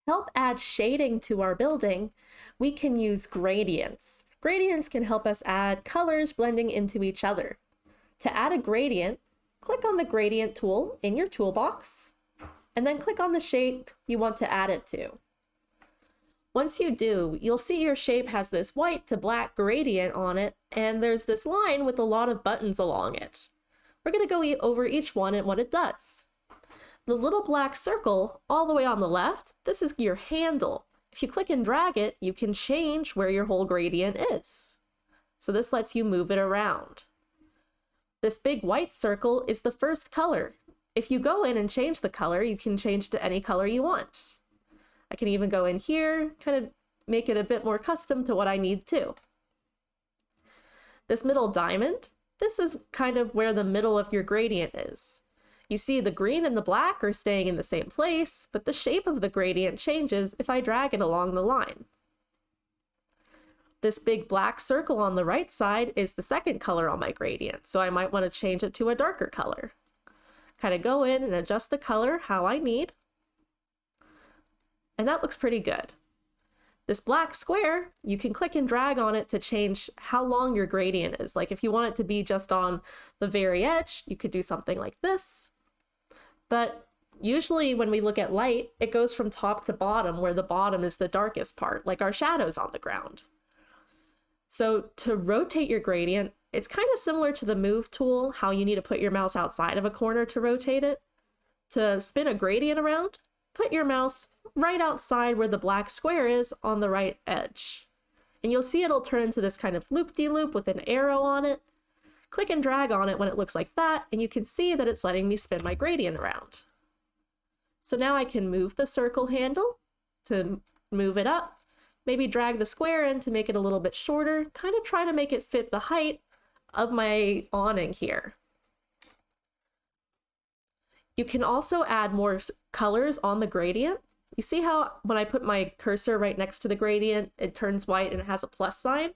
help add shading to our building, we can use gradients. Gradients can help us add colors blending into each other. To add a gradient, click on the gradient tool in your toolbox, and then click on the shape you want to add it to. Once you do, you'll see your shape has this white to black gradient on it, and there's this line with a lot of buttons along it. We're going to go over each one and what it does. The little black circle all the way on the left, this is your handle. If you click and drag it, you can change where your whole gradient is. So this lets you move it around. This big white circle is the first color. If you go in and change the color, you can change to any color you want. I can even go in here, kind of make it a bit more custom to what I need to. This middle diamond, this is kind of where the middle of your gradient is. You see the green and the black are staying in the same place, but the shape of the gradient changes if I drag it along the line. This big black circle on the right side is the second color on my gradient, so I might want to change it to a darker color. Kind of go in and adjust the color how I need. And that looks pretty good. This black square, you can click and drag on it to change how long your gradient is. Like if you want it to be just on the very edge, you could do something like this. But usually when we look at light, it goes from top to bottom, where the bottom is the darkest part, like our shadows on the ground. So to rotate your gradient, it's kind of similar to the move tool, how you need to put your mouse outside of a corner to rotate it. To spin a gradient around, put your mouse right outside where the black square is on the right edge. And you'll see it'll turn into this kind of loop-de-loop with an arrow on it. Click and drag on it when it looks like that, and you can see that it's letting me spin my gradient around. So now I can move the circle handle to move it up, maybe drag the square in to make it a little bit shorter, kind of try to make it fit the height of my awning here. You can also add more colors on the gradient. You see how when I put my cursor right next to the gradient, it turns white and it has a plus sign?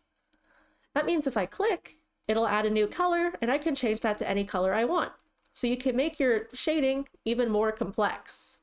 That means if I click, it'll add a new color, and I can change that to any color I want. So you can make your shading even more complex.